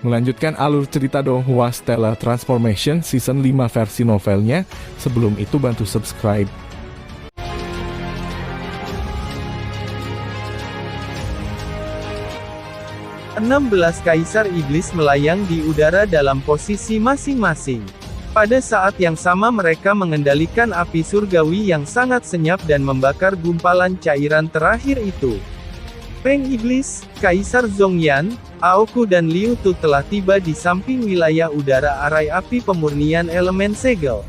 Melanjutkan alur cerita Donghua Stellar Transformation Season 5 versi novelnya. Sebelum itu bantu subscribe. "16 Kaisar Iblis melayang di udara dalam posisi masing-masing. Pada saat yang sama mereka mengendalikan api surgawi yang sangat senyap dan membakar gumpalan cairan terakhir itu. Peng Iblis, Kaisar Zhongyan, Aoku dan Liu Tu telah tiba di samping wilayah udara arai api pemurnian elemen segel.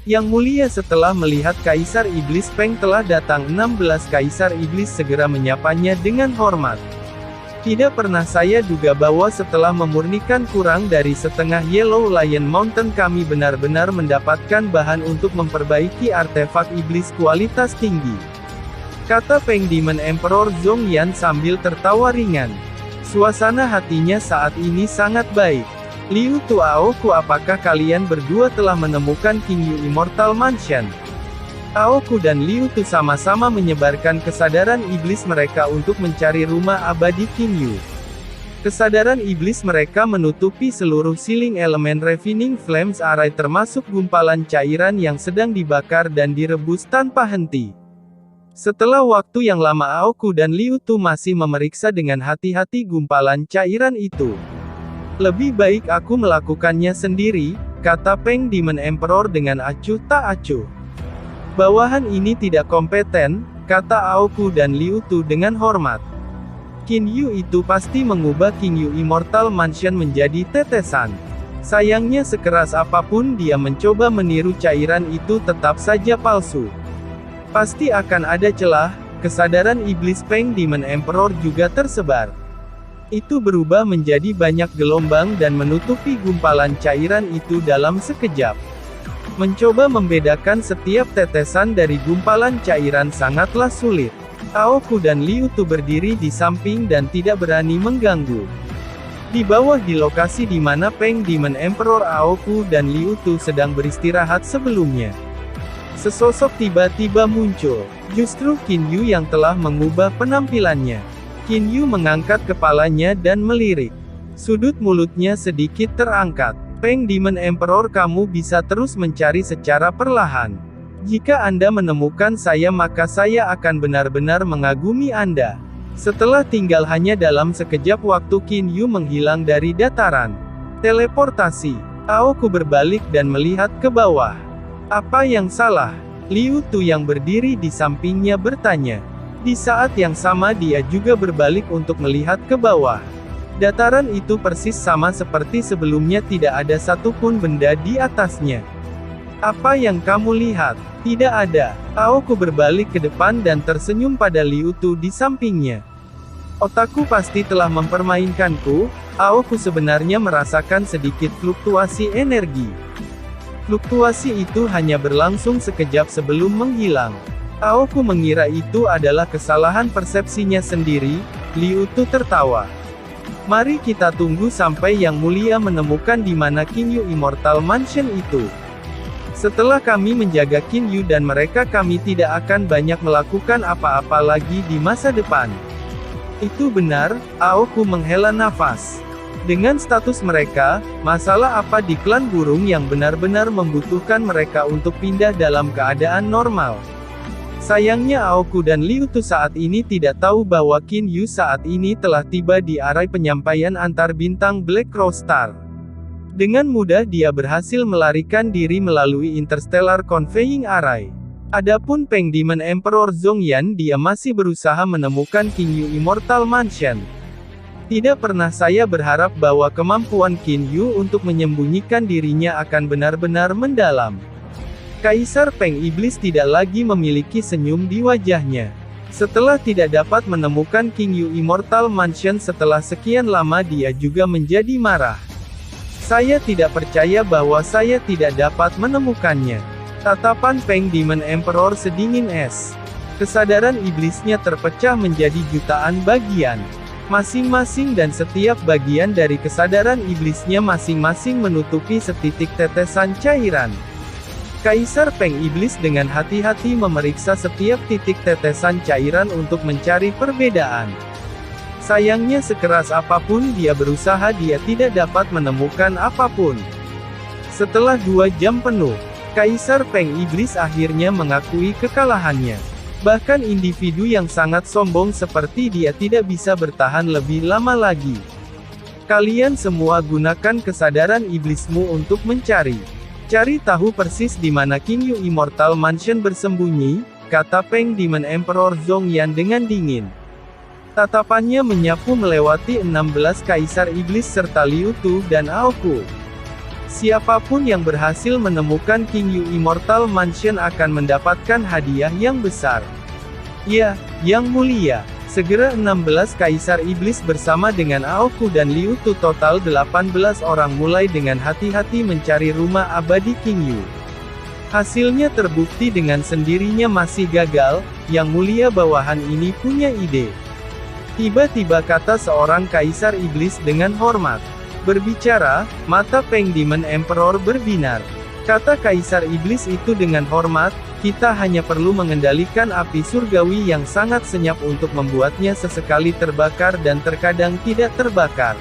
Yang mulia, setelah melihat Kaisar Iblis Peng telah datang, 16 Kaisar Iblis segera menyapanya dengan hormat. Tidak pernah saya duga bahwa setelah memurnikan kurang dari setengah Yellow Lion Mountain kami benar-benar mendapatkan bahan untuk memperbaiki artefak iblis kualitas tinggi," kata Peng Demon Emperor Zhongyan sambil tertawa ringan. Suasana hatinya saat ini sangat baik. "Liu Tu, Aoku, apakah kalian berdua telah menemukan King Yu Immortal Mansion?" Aoku dan Liu Tu sama-sama menyebarkan kesadaran iblis mereka untuk mencari rumah abadi King Yu. Kesadaran iblis mereka menutupi seluruh siling elemen Refining Flames Array termasuk gumpalan cairan yang sedang dibakar dan direbus tanpa henti. Setelah waktu yang lama Aoku dan Liu Tu masih memeriksa dengan hati-hati gumpalan cairan itu. "Lebih baik aku melakukannya sendiri," kata Peng Demon Emperor dengan acuh tak acuh. "Bawahan ini tidak kompeten," kata Aoku dan Liu Tu dengan hormat. "King Yu itu pasti mengubah King Yu Immortal Mansion menjadi tetesan. Sayangnya sekeras apapun dia mencoba meniru cairan itu tetap saja palsu. Pasti akan ada celah." Kesadaran iblis Peng Demon Emperor juga tersebar. Itu berubah menjadi banyak gelombang dan menutupi gumpalan cairan itu dalam sekejap. Mencoba membedakan setiap tetesan dari gumpalan cairan sangatlah sulit. Aoku dan Liu Tu berdiri di samping dan tidak berani mengganggu. Di bawah, di lokasi di mana Peng Demon Emperor, Aoku dan Liu Tu sedang beristirahat sebelumnya, sesosok tiba-tiba muncul. Justru Qin Yu yang telah mengubah penampilannya. Qin Yu mengangkat kepalanya dan melirik. Sudut mulutnya sedikit terangkat. "Peng Demon Emperor, kamu bisa terus mencari secara perlahan. Jika Anda menemukan saya maka saya akan benar-benar mengagumi Anda." Setelah tinggal hanya dalam sekejap waktu Qin Yu menghilang dari dataran teleportasi. Aoku berbalik dan melihat ke bawah. "Apa yang salah?" Liu Tu yang berdiri di sampingnya bertanya. Di saat yang sama dia juga berbalik untuk melihat ke bawah. Dataran itu persis sama seperti sebelumnya, tidak ada satupun benda di atasnya. "Apa yang kamu lihat?" "Tidak ada." Aoku berbalik ke depan dan tersenyum pada Liu Tu di sampingnya. "Otakku pasti telah mempermainkanku." Aoku sebenarnya merasakan sedikit fluktuasi energi. Fluktuasi itu hanya berlangsung sekejap sebelum menghilang. Aoku mengira itu adalah kesalahan persepsinya sendiri. Liu Tu tertawa. "Mari kita tunggu sampai Yang Mulia menemukan di mana King Yu Immortal Mansion itu. Setelah kami menjaga King Yu dan mereka, kami tidak akan banyak melakukan apa-apa lagi di masa depan." "Itu benar," Aoku menghela nafas. Dengan status mereka, masalah apa di klan burung yang benar-benar membutuhkan mereka untuk pindah dalam keadaan normal? Sayangnya Aoku dan Liu Tu saat ini tidak tahu bahwa Qin Yu saat ini telah tiba di arai penyampaian antar bintang Black Cross Star. Dengan mudah dia berhasil melarikan diri melalui Interstellar Conveying Array. Adapun Peng Demon Emperor Zhongyan, dia masih berusaha menemukan King Yu Immortal Mansion. Tidak pernah saya berharap bahwa kemampuan Qin Yu untuk menyembunyikan dirinya akan benar-benar mendalam. Kaisar Peng Iblis tidak lagi memiliki senyum di wajahnya. Setelah tidak dapat menemukan King Yu Immortal Mansion setelah sekian lama, dia juga menjadi marah. "Saya tidak percaya bahwa saya tidak dapat menemukannya." Tatapan Peng Demon Emperor sedingin es. Kesadaran iblisnya terpecah menjadi jutaan bagian. Masing-masing dan setiap bagian dari kesadaran iblisnya masing-masing menutupi setitik tetesan cairan. Kaisar Peng Iblis dengan hati-hati memeriksa setiap titik tetesan cairan untuk mencari perbedaan. Sayangnya sekeras apapun dia berusaha dia tidak dapat menemukan apapun. Setelah 2 jam penuh, Kaisar Peng Iblis akhirnya mengakui kekalahannya. Bahkan individu yang sangat sombong seperti dia tidak bisa bertahan lebih lama lagi. Kalian semua gunakan kesadaran iblismu untuk mencari. Cari tahu persis di mana King Yu Immortal Mansion bersembunyi, kata Peng Demon Emperor Zhongyan dengan dingin. Tatapannya menyapu melewati 16 Kaisar Iblis serta Liu Tu dan Aoku. Siapapun yang berhasil menemukan King Yu Immortal Mansion akan mendapatkan hadiah yang besar. Ya, Yang Mulia. Segera 16 Kaisar Iblis bersama dengan Aoku dan Liu Tu total 18 orang mulai dengan hati-hati mencari rumah abadi King Yu. Hasilnya terbukti dengan sendirinya masih gagal. Yang Mulia bawahan ini punya ide. Tiba-tiba kata seorang Kaisar Iblis dengan hormat. Berbicara, mata Peng Demon Emperor berbinar. Kata Kaisar Iblis itu dengan hormat, kita hanya perlu mengendalikan api surgawi yang sangat senyap untuk membuatnya sesekali terbakar dan terkadang tidak terbakar.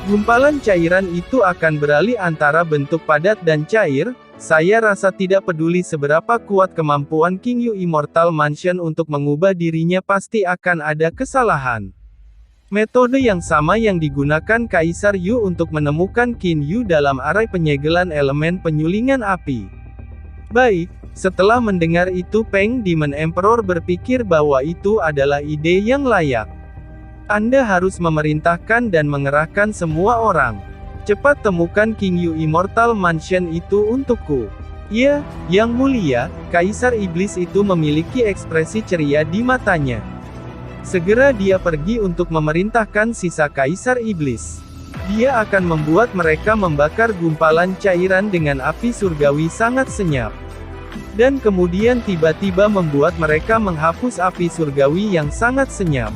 Gumpalan cairan itu akan beralih antara bentuk padat dan cair. Saya rasa tidak peduli seberapa kuat kemampuan King Yu Immortal Mansion untuk mengubah dirinya pasti akan ada kesalahan. Metode yang sama yang digunakan Kaisar Yu untuk menemukan King Yu dalam arai penyegelan elemen penyulingan api. Baik, setelah mendengar itu Peng Demon Emperor berpikir bahwa itu adalah ide yang layak. Anda harus memerintahkan dan mengerahkan semua orang. Cepat temukan King Yu Immortal Mansion itu untukku. Ya, Yang Mulia, Kaisar Iblis itu memiliki ekspresi ceria di matanya. Segera dia pergi untuk memerintahkan sisa Kaisar Iblis. Dia akan membuat mereka membakar gumpalan cairan dengan api surgawi sangat senyap. Dan kemudian tiba-tiba membuat mereka menghapus api surgawi yang sangat senyap.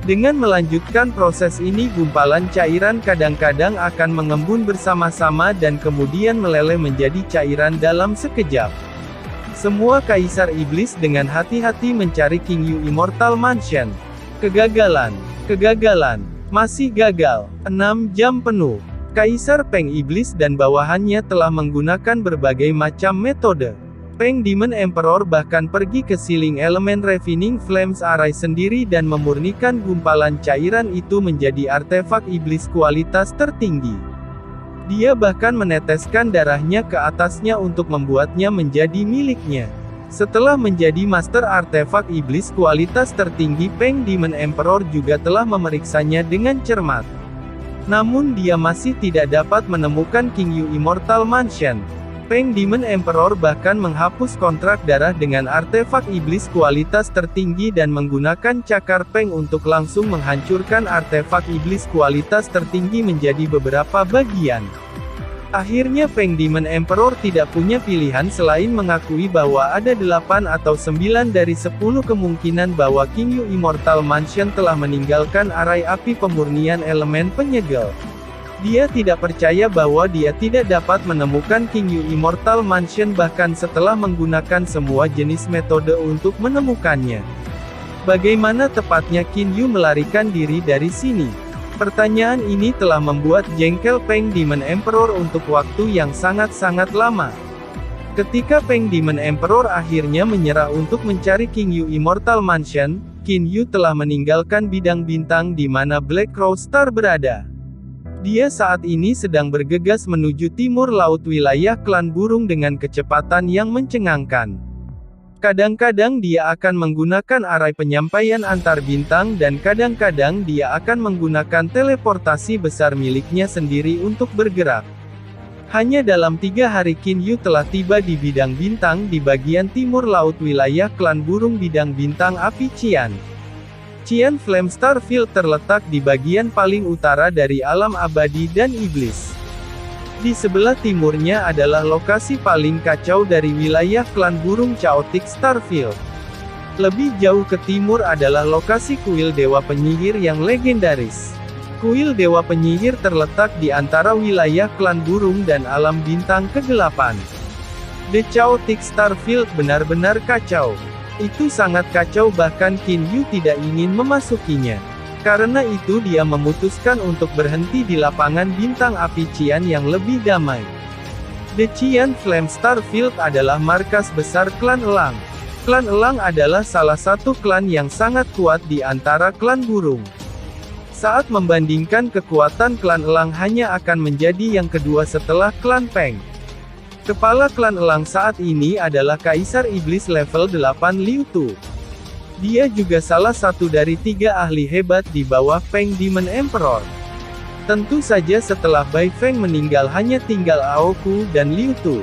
Dengan melanjutkan proses ini gumpalan cairan kadang-kadang akan mengembun bersama-sama dan kemudian meleleh menjadi cairan dalam sekejap. Semua Kaisar Iblis dengan hati-hati mencari King Yu Immortal Mansion. Kegagalan. Kegagalan. Masih gagal. 6 jam penuh. Kaisar Peng Iblis dan bawahannya telah menggunakan berbagai macam metode. Peng Demon Emperor bahkan pergi ke Sealing Elemen Refining Flames Array sendiri dan memurnikan gumpalan cairan itu menjadi artefak iblis kualitas tertinggi. Dia bahkan meneteskan darahnya ke atasnya untuk membuatnya menjadi miliknya. Setelah menjadi master artefak iblis kualitas tertinggi, Peng Demon Emperor juga telah memeriksanya dengan cermat. Namun dia masih tidak dapat menemukan King Yu Immortal Mansion. Peng Demon Emperor bahkan menghapus kontrak darah dengan artefak iblis kualitas tertinggi dan menggunakan cakar Peng untuk langsung menghancurkan artefak iblis kualitas tertinggi menjadi beberapa bagian. Akhirnya Peng Demon Emperor tidak punya pilihan selain mengakui bahwa ada 8 atau 9 dari 10 kemungkinan bahwa King Yu Immortal Mansion telah meninggalkan arai api pemurnian elemen penyegel. Dia tidak percaya bahwa dia tidak dapat menemukan King Yu Immortal Mansion bahkan setelah menggunakan semua jenis metode untuk menemukannya. Bagaimana tepatnya King Yu melarikan diri dari sini? Pertanyaan ini telah membuat jengkel Peng Demon Emperor untuk waktu yang sangat-sangat lama. Ketika Peng Demon Emperor akhirnya menyerah untuk mencari King Yu Immortal Mansion, King Yu telah meninggalkan bidang bintang di mana Black Crow Star berada. Dia saat ini sedang bergegas menuju timur laut wilayah klan burung dengan kecepatan yang mencengangkan. Kadang-kadang dia akan menggunakan arai penyampaian antar bintang dan kadang-kadang dia akan menggunakan teleportasi besar miliknya sendiri untuk bergerak. Hanya dalam 3 hari King Yu telah tiba di bidang bintang di bagian timur laut wilayah klan burung bidang bintang api Qian. Qian Flame Star Field terletak di bagian paling utara dari alam abadi dan iblis. Di sebelah timurnya adalah lokasi paling kacau dari wilayah klan burung Chaotic Starfield. Lebih jauh ke timur adalah lokasi kuil Dewa Penyihir yang legendaris. Kuil Dewa Penyihir terletak di antara wilayah klan burung dan alam bintang kegelapan. The Chaotic Starfield benar-benar kacau. Itu sangat kacau bahkan King Yu tidak ingin memasukinya. Karena itu dia memutuskan untuk berhenti di lapangan bintang api Qian yang lebih damai. The Qian Flame Star Field adalah markas besar klan Elang. Klan Elang adalah salah satu klan yang sangat kuat di antara klan burung. Saat membandingkan kekuatan klan Elang hanya akan menjadi yang kedua setelah klan Peng. Kepala klan Elang saat ini adalah Kaisar Iblis level 8 Liu Tu. Dia juga salah satu dari 3 ahli hebat di bawah Peng Demon Emperor. Tentu saja setelah Bai Feng meninggal hanya tinggal Ao Ku dan Liu Tu.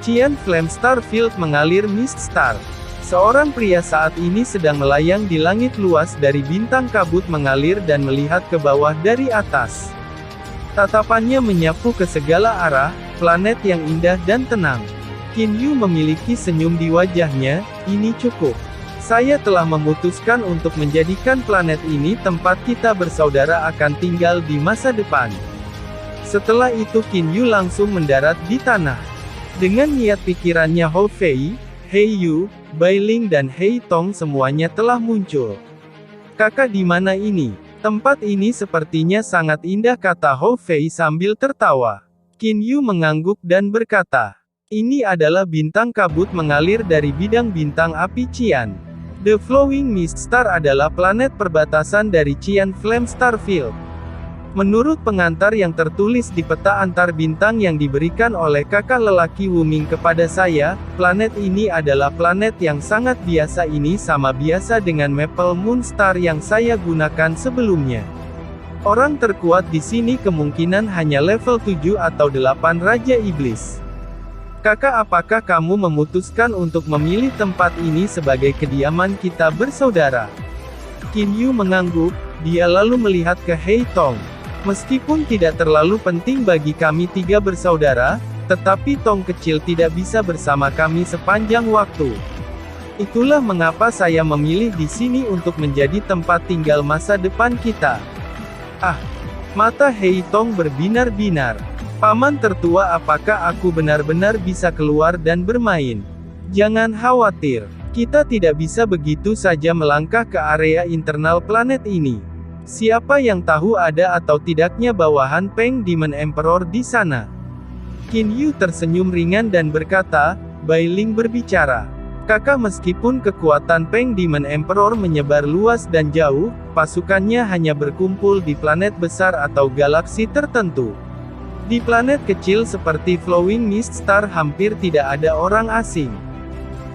Qian Flame Star Field mengalir Mist Star. Seorang pria saat ini sedang melayang di langit luas dari bintang kabut mengalir dan melihat ke bawah dari atas. Tatapannya menyapu ke segala arah, planet yang indah dan tenang. Qin Yu memiliki senyum di wajahnya, ini cukup. Saya telah memutuskan untuk menjadikan planet ini tempat kita bersaudara akan tinggal di masa depan. Setelah itu Qin Yu langsung mendarat di tanah. Dengan niat pikirannya Hou Fei, Hei Yu, Bai Ling dan Hei Tong semuanya telah muncul. Kakak di mana ini? Tempat ini sepertinya sangat indah kata Hou Fei sambil tertawa. Qin Yu mengangguk dan berkata, ini adalah bintang kabut mengalir dari bidang bintang api Qian. The Flowing Mist Star adalah planet perbatasan dari Qian Flame Star Field. Menurut pengantar yang tertulis di peta antar bintang yang diberikan oleh kakak lelaki Wu Ming kepada saya, planet ini adalah planet yang sangat biasa ini sama biasa dengan Maple Moon Star yang saya gunakan sebelumnya. Orang terkuat di sini kemungkinan hanya level 7 atau 8 Raja Iblis. Kakak, apakah kamu memutuskan untuk memilih tempat ini sebagai kediaman kita bersaudara? Qin Yu mengangguk, dia lalu melihat ke Hei Tong. Meskipun tidak terlalu penting bagi kami 3 bersaudara, tetapi Tong kecil tidak bisa bersama kami sepanjang waktu. Itulah mengapa saya memilih di sini untuk menjadi tempat tinggal masa depan kita. Ah, mata Hei Tong berbinar-binar. Paman tertua, apakah aku benar-benar bisa keluar dan bermain? Jangan khawatir, kita tidak bisa begitu saja melangkah ke area internal planet ini. Siapa yang tahu ada atau tidaknya bawahan Peng Demon Emperor di sana. Qin Yu tersenyum ringan dan berkata, Bai Ling berbicara. Kakak, meskipun kekuatan Peng Demon Emperor menyebar luas dan jauh, pasukannya hanya berkumpul di planet besar atau galaksi tertentu. Di planet kecil seperti Flowing Mist Star hampir tidak ada orang asing.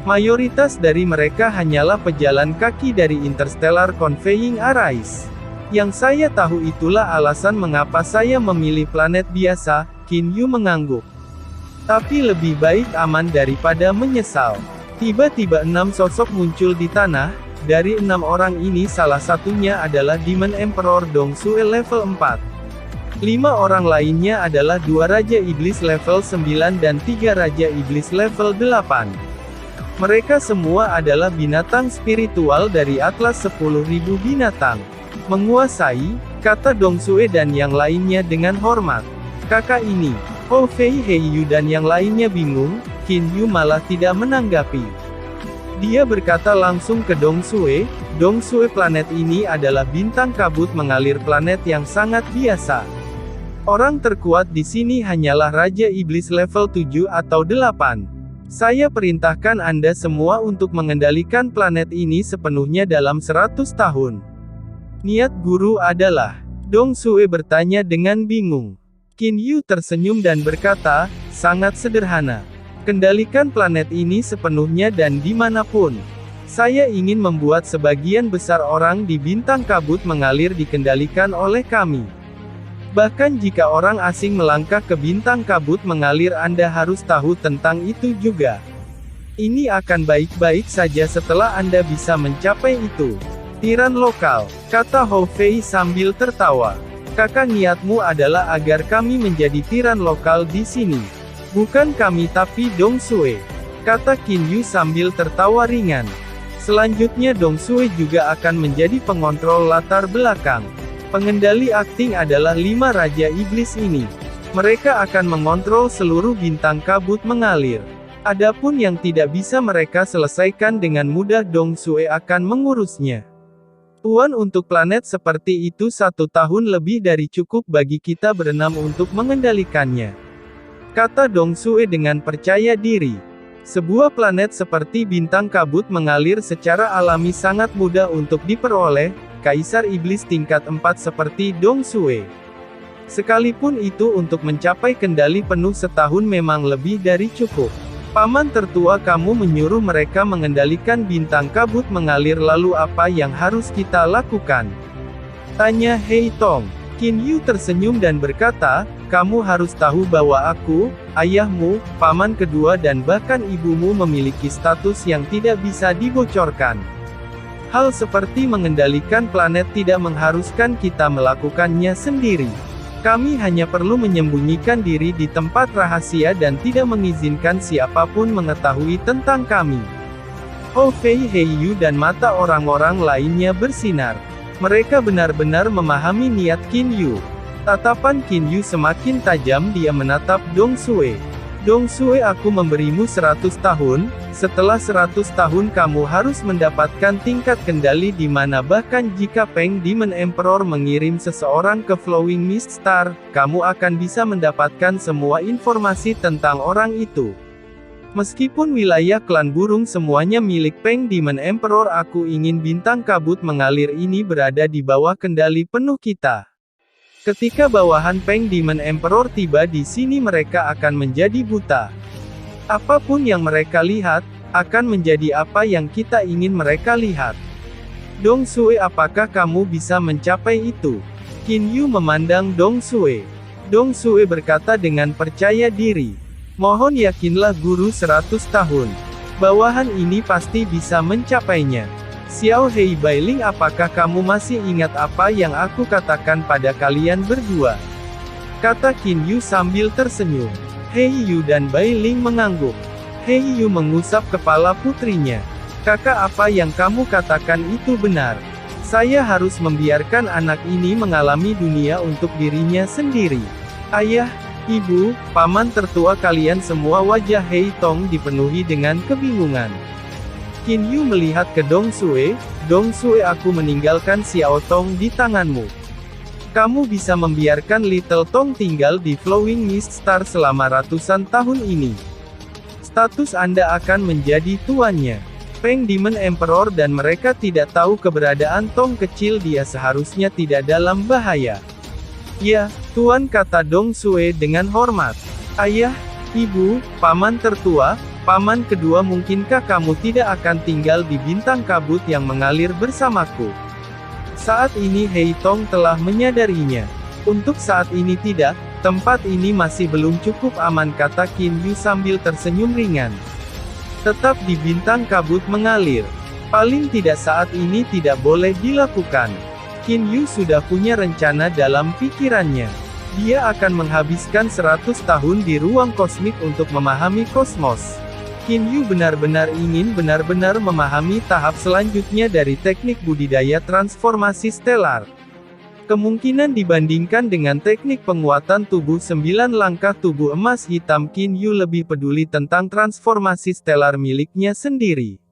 Mayoritas dari mereka hanyalah pejalan kaki dari Interstellar Conveying Arrays. Yang saya tahu itulah alasan mengapa saya memilih planet biasa, Qin Yu mengangguk. Tapi lebih baik aman daripada menyesal. Tiba-tiba 6 sosok muncul di tanah. Dari 6 orang ini salah satunya adalah Demon Emperor Dong Sue level 4. 5 orang lainnya adalah 2 Raja Iblis level 9 dan 3 Raja Iblis level 8. Mereka semua adalah binatang spiritual dari Atlas 10.000 binatang. Menguasai, kata Dong Sue dan yang lainnya dengan hormat. Kakak ini, Hou Fei, Hei Yu dan yang lainnya bingung, Qin Yu malah tidak menanggapi. Dia berkata langsung ke Dong Sue, planet ini adalah bintang kabut mengalir planet yang sangat biasa. Orang terkuat di sini hanyalah Raja Iblis level 7 atau 8. Saya perintahkan Anda semua untuk mengendalikan planet ini sepenuhnya dalam 100 tahun. Niat guru adalah? Dong Sue bertanya dengan bingung. Qin Yu tersenyum dan berkata, sangat sederhana. Kendalikan planet ini sepenuhnya dan dimanapun. Saya ingin membuat sebagian besar orang di bintang kabut mengalir dikendalikan oleh kami. Bahkan jika orang asing melangkah ke bintang kabut mengalir, Anda harus tahu tentang itu juga. Ini akan baik-baik saja setelah Anda bisa mencapai itu. Tiran lokal, kata Hou Fei sambil tertawa. Kakak, niatmu adalah agar kami menjadi tiran lokal di sini. Bukan kami tapi Dong Sue, kata Qin Yu sambil tertawa ringan. Selanjutnya Dong Sue juga akan menjadi pengontrol latar belakang. Pengendali akting adalah 5 Raja Iblis ini. Mereka akan mengontrol seluruh bintang kabut mengalir. Adapun yang tidak bisa mereka selesaikan dengan mudah, Dong Sue akan mengurusnya. Tuan, untuk planet seperti itu 1 tahun lebih dari cukup bagi kita berenam untuk mengendalikannya. Kata Dong Sue dengan percaya diri. Sebuah planet seperti bintang kabut mengalir secara alami sangat mudah untuk diperoleh, Kaisar Iblis tingkat 4 seperti Dong Sue. Sekalipun itu untuk mencapai kendali penuh setahun memang lebih dari cukup. Paman tertua, kamu menyuruh mereka mengendalikan bintang kabut mengalir, lalu apa yang harus kita lakukan? Tanya Hei Tong. Qin Yu tersenyum dan berkata, kamu harus tahu bahwa aku, ayahmu, paman kedua dan bahkan ibumu memiliki status yang tidak bisa dibocorkan. Hal seperti mengendalikan planet tidak mengharuskan kita melakukannya sendiri. Kami hanya perlu menyembunyikan diri di tempat rahasia dan tidak mengizinkan siapapun mengetahui tentang kami. Hou Fei, Hei Yu dan mata orang-orang lainnya bersinar. Mereka benar-benar memahami niat Qin Yu. Tatapan Qin Yu semakin tajam, dia menatap Dong Sue. Dong Sue, aku memberimu 100 tahun, setelah 100 tahun kamu harus mendapatkan tingkat kendali di mana bahkan jika Peng Demon Emperor mengirim seseorang ke Flowing Mist Star, kamu akan bisa mendapatkan semua informasi tentang orang itu. Meskipun wilayah klan burung semuanya milik Peng Demon Emperor, aku ingin bintang kabut mengalir ini berada di bawah kendali penuh kita. Ketika bawahan Peng Demon Emperor tiba di sini, mereka akan menjadi buta. Apapun yang mereka lihat, akan menjadi apa yang kita ingin mereka lihat. Dong Sue, apakah kamu bisa mencapai itu? Qin Yu memandang Dong Sue. Dong Sue berkata dengan percaya diri. Mohon yakinlah guru, 100 tahun. Bawahan ini pasti bisa mencapainya. Xiao Hei Bailing, apakah kamu masih ingat apa yang aku katakan pada kalian berdua? Kata Qin Yu sambil tersenyum. Hei Yu dan Bailing mengangguk. Hei Yu mengusap kepala putrinya. Kakak, apa yang kamu katakan itu benar. Saya harus membiarkan anak ini mengalami dunia untuk dirinya sendiri. Ayah, ibu, paman tertua, kalian semua. Wajah Hei Tong dipenuhi dengan kebingungan. Qin Yu melihat ke Dong Sue. Dong Sue, aku meninggalkan Xiao Tong di tanganmu. Kamu bisa membiarkan Little Tong tinggal di Flowing Mist Star selama ratusan tahun ini. Status Anda akan menjadi tuannya. Peng Demon Emperor dan mereka tidak tahu keberadaan Tong kecil, dia seharusnya tidak dalam bahaya. Ya, tuan, kata Dong Sue dengan hormat. Ayah, ibu, paman tertua, paman kedua, mungkinkah kamu tidak akan tinggal di bintang kabut yang mengalir bersamaku? Saat ini Hei Tong telah menyadarinya. Untuk saat ini tidak, tempat ini masih belum cukup aman, kata Qin Yu sambil tersenyum ringan. Tetap di bintang kabut mengalir. Paling tidak saat ini tidak boleh dilakukan. Qin Yu sudah punya rencana dalam pikirannya. Dia akan menghabiskan 100 tahun di ruang kosmik untuk memahami kosmos. Qin Yu benar-benar ingin benar-benar memahami tahap selanjutnya dari teknik budidaya transformasi stelar. Kemungkinan dibandingkan dengan teknik penguatan tubuh 9 langkah tubuh emas hitam, Qin Yu lebih peduli tentang transformasi stelar miliknya sendiri.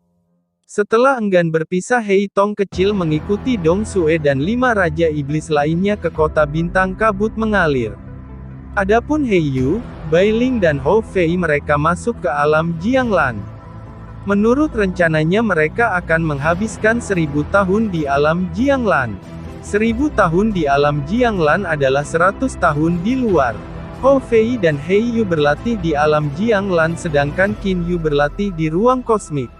Setelah enggan berpisah, Hei Tong kecil mengikuti Dong Sue dan 5 Raja Iblis lainnya ke kota bintang kabut mengalir. Adapun Hei Yu, Bailing dan Hou Fei, mereka masuk ke alam Jianglan. Menurut rencananya mereka akan menghabiskan 1000 tahun di alam Jianglan. 1000 tahun di alam Jianglan adalah 100 tahun di luar. Hou Fei dan Hei Yu berlatih di alam Jianglan sedangkan Qin Yu berlatih di ruang kosmik.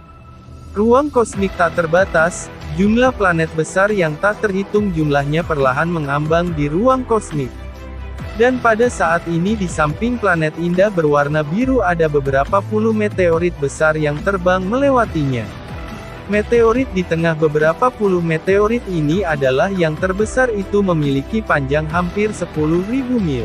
Ruang kosmik tak terbatas, jumlah planet besar yang tak terhitung jumlahnya perlahan mengambang di ruang kosmik. Dan pada saat ini di samping planet indah berwarna biru ada beberapa puluh meteorit besar yang terbang melewatinya. Meteorit di tengah beberapa puluh meteorit ini adalah yang terbesar, itu memiliki panjang hampir 10.000 mil.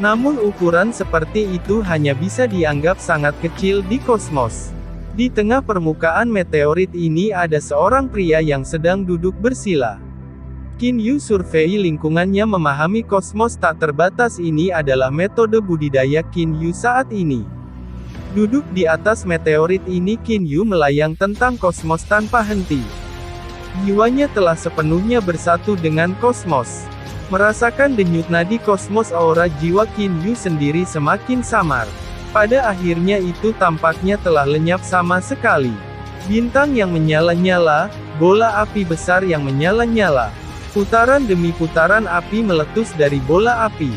Namun ukuran seperti itu hanya bisa dianggap sangat kecil di kosmos. Di tengah permukaan meteorit ini ada seorang pria yang sedang duduk bersila. Qin Yu survei lingkungannya, memahami kosmos tak terbatas ini adalah metode budidaya Qin Yu saat ini. Duduk di atas meteorit ini, Qin Yu melayang tentang kosmos tanpa henti. Jiwanya telah sepenuhnya bersatu dengan kosmos. Merasakan denyut nadi kosmos, aura jiwa Qin Yu sendiri semakin samar. Pada akhirnya itu tampaknya telah lenyap sama sekali. Bintang yang menyala-nyala, bola api besar yang menyala-nyala. Putaran demi putaran api meletus dari bola api.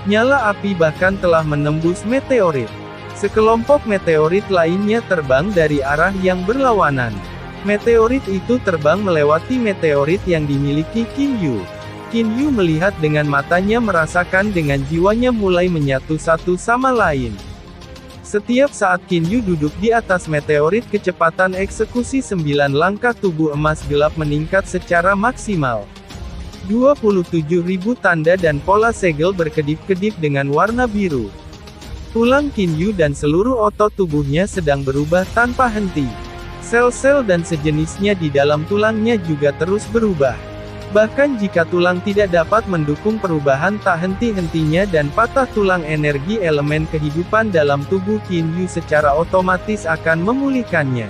Nyala api bahkan telah menembus meteorit. Sekelompok meteorit lainnya terbang dari arah yang berlawanan. Meteorit itu terbang melewati meteorit yang dimiliki Qin Yu. Qin Yu melihat dengan matanya, merasakan dengan jiwanya mulai menyatu satu sama lain. Setiap saat Qin Yu duduk di atas meteorit, kecepatan eksekusi 9 langkah tubuh emas gelap meningkat secara maksimal. 27.000 tanda dan pola segel berkedip-kedip dengan warna biru. Tulang Qin Yu dan seluruh otot tubuhnya sedang berubah tanpa henti. Sel-sel dan sejenisnya di dalam tulangnya juga terus berubah. Bahkan jika tulang tidak dapat mendukung perubahan tak henti-hentinya dan patah tulang, energi elemen kehidupan dalam tubuh Qin Yu secara otomatis akan memulihkannya.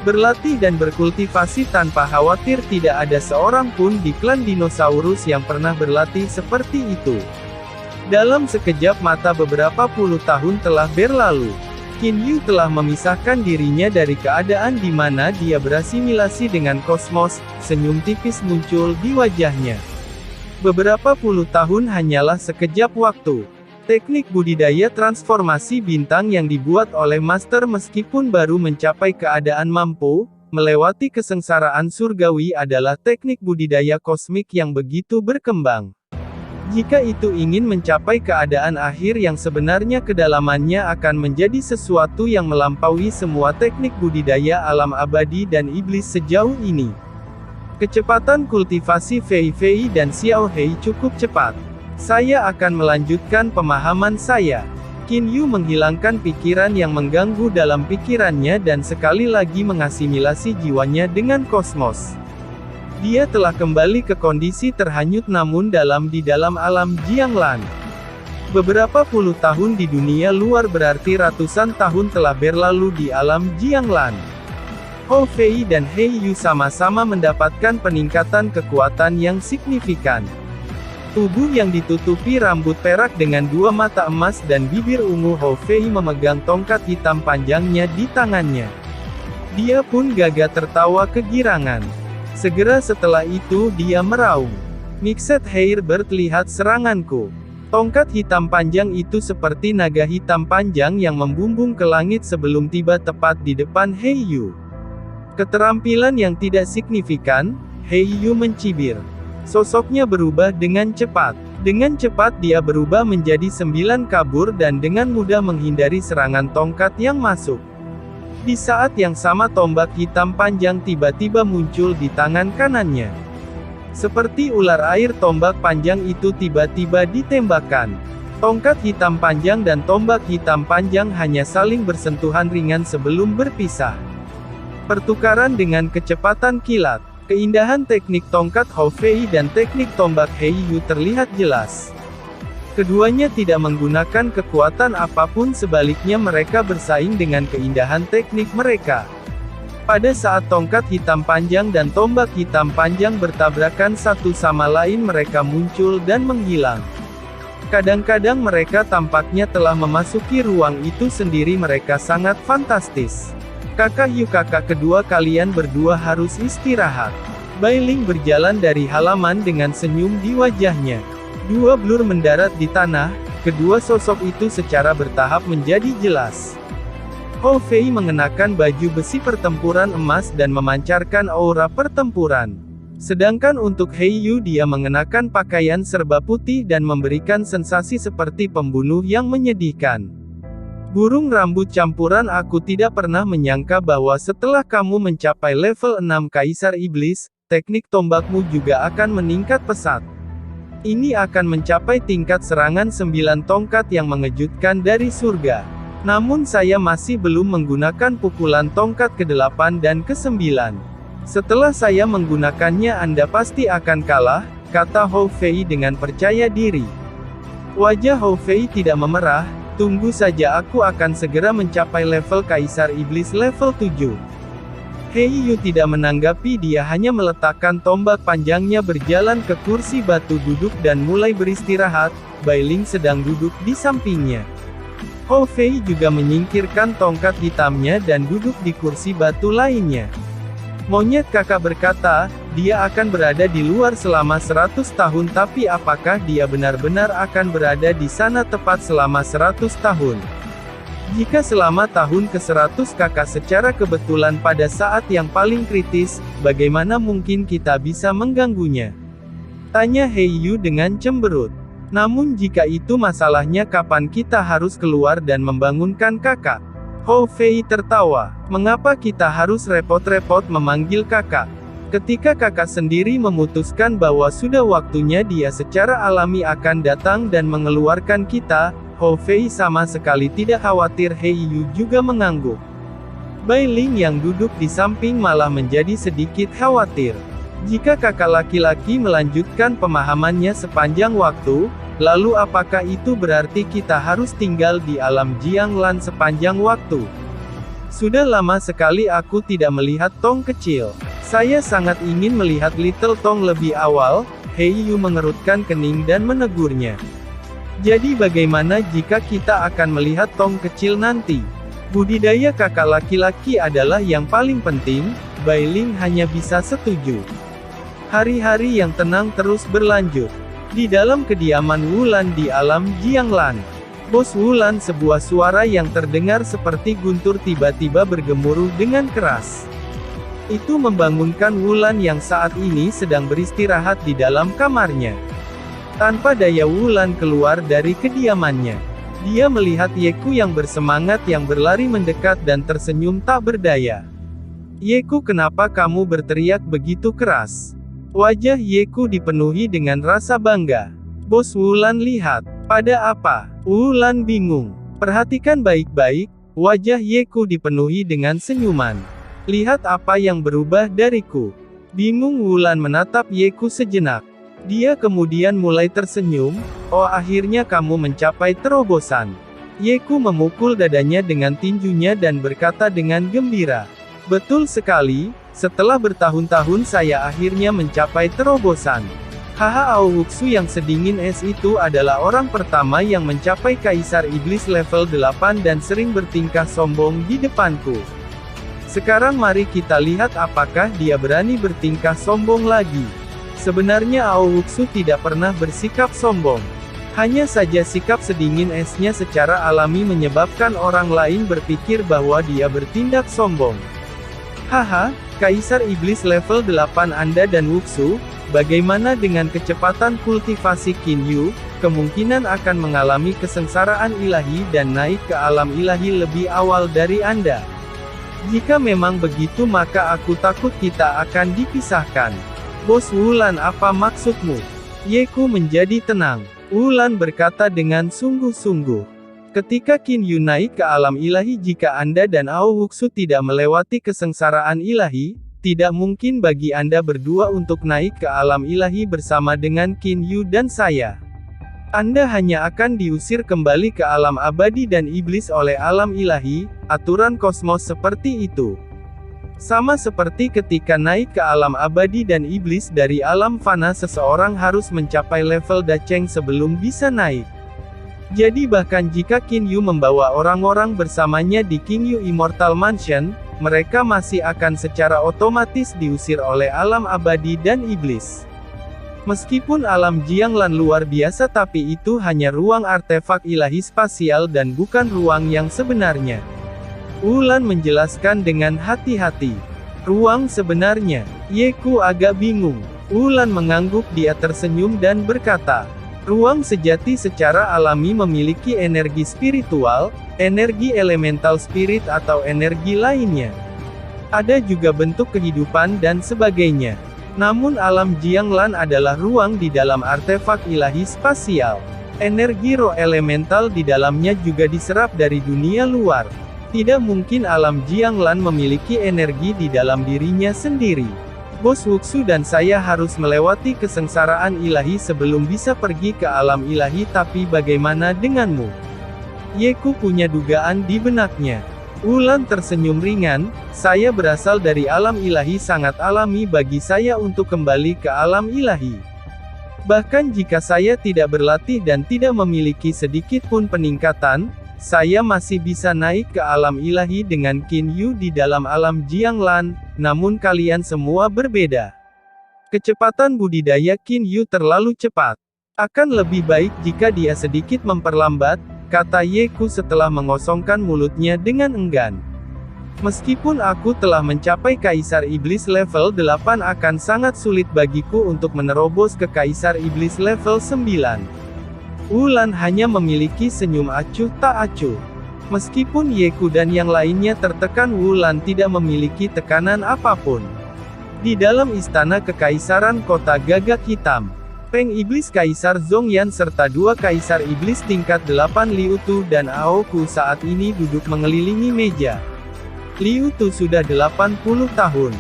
Berlatih dan berkultivasi tanpa khawatir, tidak ada seorang pun di klan dinosaurus yang pernah berlatih seperti itu. Dalam sekejap mata beberapa puluh tahun telah berlalu. Qin Yu telah memisahkan dirinya dari keadaan di mana dia berasimilasi dengan kosmos, senyum tipis muncul di wajahnya. Beberapa puluh tahun hanyalah sekejap waktu. Teknik budidaya transformasi bintang yang dibuat oleh Master meskipun baru mencapai keadaan mampu melewati kesengsaraan surgawi adalah teknik budidaya kosmik yang begitu berkembang. Jika itu ingin mencapai keadaan akhir yang sebenarnya, kedalamannya akan menjadi sesuatu yang melampaui semua teknik budidaya alam abadi dan iblis sejauh ini. Kecepatan kultivasi Fei Fei dan Xiao Hei cukup cepat. Saya akan melanjutkan pemahaman saya. Qin Yu menghilangkan pikiran yang mengganggu dalam pikirannya dan sekali lagi mengasimilasi jiwanya dengan kosmos. Dia telah kembali ke kondisi terhanyut namun di dalam alam Jianglan. Beberapa puluh tahun di dunia luar berarti ratusan tahun telah berlalu di alam Jianglan. Hou Fei dan Hei Yu sama-sama mendapatkan peningkatan kekuatan yang signifikan. Tubuh yang ditutupi rambut perak dengan dua mata emas dan bibir ungu, Hou Fei memegang tongkat hitam panjangnya di tangannya. Dia pun gagah tertawa kegirangan. Segera setelah itu dia meraung. Mixed Hairbird, lihat seranganku. Tongkat hitam panjang itu seperti naga hitam panjang yang membumbung ke langit sebelum tiba tepat di depan Hei Yu. Keterampilan yang tidak signifikan, Hei Yu mencibir. Sosoknya berubah dengan cepat. Dengan cepat dia berubah menjadi 9 kabur dan dengan mudah menghindari serangan tongkat yang masuk. Di saat yang sama tombak hitam panjang tiba-tiba muncul di tangan kanannya. Seperti ular air, tombak panjang itu tiba-tiba ditembakkan. Tongkat hitam panjang dan tombak hitam panjang hanya saling bersentuhan ringan sebelum berpisah. Pertukaran dengan kecepatan kilat. Keindahan teknik tongkat Hou Fei dan teknik tombak Hei Yu terlihat jelas. Keduanya tidak menggunakan kekuatan apapun, sebaliknya mereka bersaing dengan keindahan teknik mereka. Pada saat tongkat hitam panjang dan tombak hitam panjang bertabrakan satu sama lain, mereka muncul dan menghilang. Kadang-kadang mereka tampaknya telah memasuki ruang itu sendiri. Mereka sangat fantastis. Kakak Yu, kakak kedua kalian berdua harus istirahat. Bai Ling berjalan dari halaman dengan senyum di wajahnya. Dua blur mendarat di tanah, kedua sosok itu secara bertahap menjadi jelas. Hou Fei mengenakan baju besi pertempuran emas dan memancarkan aura pertempuran. Sedangkan untuk Hei Yu, dia mengenakan pakaian serba putih dan memberikan sensasi seperti pembunuh yang menyedihkan. Burung rambut campuran, aku tidak pernah menyangka bahwa setelah kamu mencapai level 6 Kaisar Iblis, teknik tombakmu juga akan meningkat pesat. Ini akan mencapai tingkat serangan 9 tongkat yang mengejutkan dari surga. Namun saya masih belum menggunakan pukulan tongkat ke-8 dan ke-9. Setelah saya menggunakannya Anda pasti akan kalah, kata Hou Fei dengan percaya diri. Wajah Hou Fei tidak memerah, tunggu saja, aku akan segera mencapai level Kaisar Iblis level 7. Heiyu tidak menanggapi, dia hanya meletakkan tombak panjangnya berjalan ke kursi batu duduk dan mulai beristirahat. Bai Ling sedang duduk di sampingnya. Hou Fei juga menyingkirkan tongkat hitamnya dan duduk di kursi batu lainnya. Monyet kakak berkata, dia akan berada di luar selama 100 tahun, tapi apakah dia benar-benar akan berada di sana tepat selama 100 tahun? Jika selama tahun ke-100 kakak secara kebetulan pada saat yang paling kritis, bagaimana mungkin kita bisa mengganggunya? Tanya Heiyu dengan cemberut. Namun jika itu masalahnya, kapan kita harus keluar dan membangunkan kakak? Hou Fei tertawa. Mengapa kita harus repot-repot memanggil kakak? Ketika kakak sendiri memutuskan bahwa sudah waktunya, dia secara alami akan datang dan mengeluarkan kita. Hou Fei sama sekali tidak khawatir. Heiyu juga mengangguk. Bai Ling yang duduk di samping malah menjadi sedikit khawatir. Jika kakak laki-laki melanjutkan pemahamannya sepanjang waktu, lalu apakah itu berarti kita harus tinggal di alam Jianglan sepanjang waktu? Sudah lama sekali aku tidak melihat Tong kecil. Saya sangat ingin melihat Little Tong lebih awal. Heiyu mengerutkan kening dan menegurnya. Jadi bagaimana jika kita akan melihat Tong kecil nanti? Budidaya kakak laki-laki adalah yang paling penting. Bai Ling hanya bisa setuju. Hari-hari yang tenang terus berlanjut. Di dalam kediaman Wulan di alam Jianglan. Bos Wulan, sebuah suara yang terdengar seperti guntur tiba-tiba bergemuruh dengan keras. Itu membangunkan Wulan yang saat ini sedang beristirahat di dalam kamarnya. Tanpa daya Wulan keluar dari kediamannya. Dia melihat Yeku yang bersemangat yang berlari mendekat dan tersenyum tak berdaya. Yeku, kenapa kamu berteriak begitu keras? Wajah Yeku dipenuhi dengan rasa bangga. Bos Wulan, lihat. Pada apa? Wulan bingung. Perhatikan baik-baik. Wajah Yeku dipenuhi dengan senyuman. Lihat apa yang berubah dariku. Bingung Wulan menatap Yeku sejenak. Dia kemudian mulai tersenyum. Oh, akhirnya kamu mencapai terobosan. Yeku memukul dadanya dengan tinjunya dan berkata dengan gembira. Betul sekali, setelah bertahun-tahun saya akhirnya mencapai terobosan. Haha, Aohuksu yang sedingin es itu adalah orang pertama yang mencapai Kaisar Iblis level 8 dan sering bertingkah sombong di depanku. Sekarang mari kita lihat apakah dia berani bertingkah sombong lagi. Sebenarnya Aohuksu tidak pernah bersikap sombong. Hanya saja sikap sedingin esnya secara alami menyebabkan orang lain berpikir bahwa dia bertindak sombong. Haha, Kaisar Iblis level 8 Anda dan Wuksu, bagaimana dengan kecepatan kultivasi Kinyu? Kemungkinan akan mengalami kesengsaraan ilahi dan naik ke alam ilahi lebih awal dari Anda. Jika memang begitu, maka aku takut kita akan dipisahkan. Bos Wulan, apa maksudmu? Yeku menjadi tenang. Wulan berkata dengan sungguh-sungguh. Ketika Kinyu naik ke alam ilahi, jika Anda dan Aohuksu tidak melewati kesengsaraan ilahi, tidak mungkin bagi Anda berdua untuk naik ke alam ilahi bersama dengan Kinyu dan saya. Anda hanya akan diusir kembali ke alam abadi dan iblis oleh alam ilahi. Aturan kosmos seperti itu. Sama seperti ketika naik ke alam abadi dan iblis dari alam fana, seseorang harus mencapai level Dacheng sebelum bisa naik. Jadi bahkan jika Kinyu membawa orang-orang bersamanya di Kinyu Immortal Mansion, mereka masih akan secara otomatis diusir oleh alam abadi dan iblis. Meskipun alam Jianglan luar biasa, tapi itu hanya ruang artefak ilahi spasial dan bukan ruang yang sebenarnya. Wulan menjelaskan dengan hati-hati. Ruang sebenarnya. Yeku agak bingung. Wulan mengangguk, dia tersenyum dan berkata, ruang sejati secara alami memiliki energi spiritual, energi elemental spirit atau energi lainnya. Ada juga bentuk kehidupan dan sebagainya. Namun alam Jianglan adalah ruang di dalam artefak ilahi spasial. Energi roh elemental di dalamnya juga diserap dari dunia luar. Tidak mungkin alam Jianglan memiliki energi di dalam dirinya sendiri. Bos Wuksu dan saya harus melewati kesengsaraan ilahi sebelum bisa pergi ke alam ilahi, tapi bagaimana denganmu? Yeku punya dugaan di benaknya. Wulan tersenyum ringan, saya berasal dari alam ilahi, sangat alami bagi saya untuk kembali ke alam ilahi. Bahkan jika saya tidak berlatih dan tidak memiliki sedikit pun peningkatan, saya masih bisa naik ke alam ilahi dengan Qin Yu di dalam alam Jianglan, namun kalian semua berbeda. Kecepatan budidaya Qin Yu terlalu cepat. Akan lebih baik jika dia sedikit memperlambat, kata Ye Ku setelah mengosongkan mulutnya dengan enggan. Meskipun aku telah mencapai Kaisar Iblis level 8, akan sangat sulit bagiku untuk menerobos ke Kaisar Iblis level 9. Wulan hanya memiliki senyum acuh tak acuh. Meskipun Ye Ku dan yang lainnya tertekan, Wulan tidak memiliki tekanan apapun. Di dalam istana kekaisaran kota gagak hitam, Peng Iblis Kaisar Zhongyan serta dua Kaisar Iblis tingkat 8 Liu Tu dan Ao Ku saat ini duduk mengelilingi meja. Liu Tu sudah 80 tahun.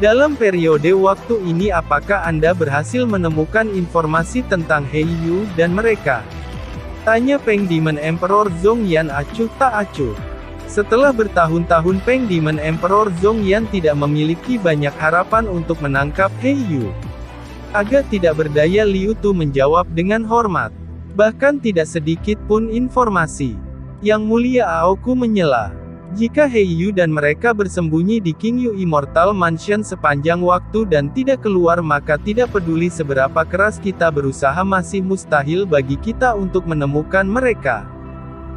Dalam periode waktu ini apakah Anda berhasil menemukan informasi tentang He Yu dan mereka? Tanya Peng Demon Emperor Zhongyan acuh tak acuh. Setelah bertahun-tahun Peng Demon Emperor Zhongyan tidak memiliki banyak harapan untuk menangkap He Yu. Agak tidak berdaya Liu Tu menjawab dengan hormat. Bahkan tidak sedikit pun informasi. Yang Mulia Ao Ku menyela. Jika He Yu dan mereka bersembunyi di King Yu Immortal Mansion sepanjang waktu dan tidak keluar, maka tidak peduli seberapa keras kita berusaha, masih mustahil bagi kita untuk menemukan mereka.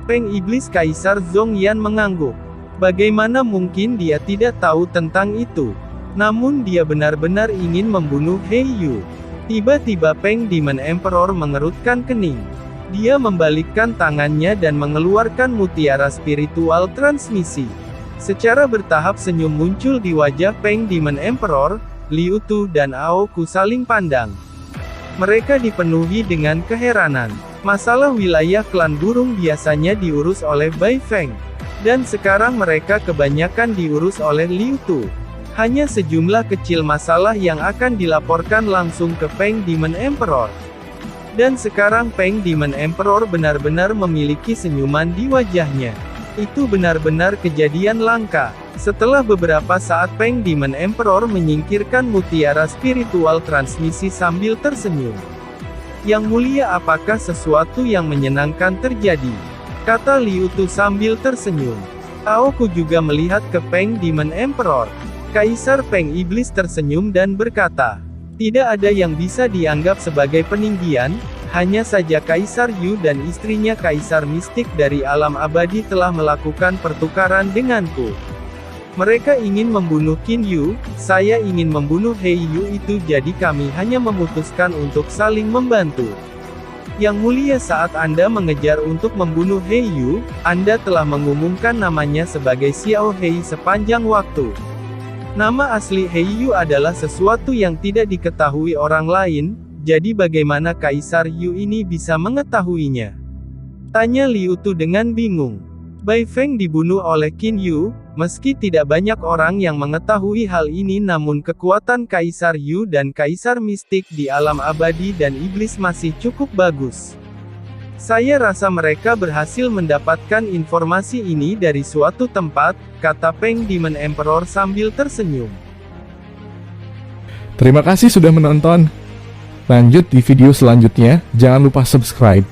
Peng Iblis Kaisar Zhongyan mengangguk. Bagaimana mungkin dia tidak tahu tentang itu? Namun dia benar-benar ingin membunuh He Yu. Tiba-tiba Peng Demon Emperor mengerutkan kening. Dia membalikkan tangannya dan mengeluarkan mutiara spiritual transmisi. Secara bertahap senyum muncul di wajah Peng Demon Emperor. Liu Tu dan Ao Ku saling pandang. Mereka dipenuhi dengan keheranan. Masalah wilayah klan burung biasanya diurus oleh Bai Feng. Dan sekarang mereka kebanyakan diurus oleh Liu Tu. Hanya sejumlah kecil masalah yang akan dilaporkan langsung ke Peng Demon Emperor. Dan sekarang Peng Demon Emperor benar-benar memiliki senyuman di wajahnya. Itu benar-benar kejadian langka. Setelah beberapa saat Peng Demon Emperor menyingkirkan mutiara spiritual transmisi sambil tersenyum. Yang Mulia, apakah sesuatu yang menyenangkan terjadi? Kata Liu Tu sambil tersenyum. Ao Ku juga melihat ke Peng Demon Emperor. Kaisar Peng Iblis tersenyum dan berkata, tidak ada yang bisa dianggap sebagai peninggian, hanya saja Kaisar Yu dan istrinya Kaisar Mistik dari alam abadi telah melakukan pertukaran denganku. Mereka ingin membunuh Qin Yu, saya ingin membunuh He Yu itu, jadi kami hanya memutuskan untuk saling membantu. Yang Mulia, saat Anda mengejar untuk membunuh He Yu, Anda telah mengumumkan namanya sebagai Xiao Hei sepanjang waktu. Nama asli He Yu adalah sesuatu yang tidak diketahui orang lain, jadi bagaimana Kaisar Yu ini bisa mengetahuinya? Tanya Liu Tu dengan bingung. Bai Feng dibunuh oleh Qin Yu, meski tidak banyak orang yang mengetahui hal ini, namun kekuatan Kaisar Yu dan Kaisar Mistik di alam abadi dan iblis masih cukup bagus. Saya rasa mereka berhasil mendapatkan informasi ini dari suatu tempat, kata Peng Demon Emperor sambil tersenyum. Terima kasih sudah menonton. Lanjut di video selanjutnya, jangan lupa subscribe.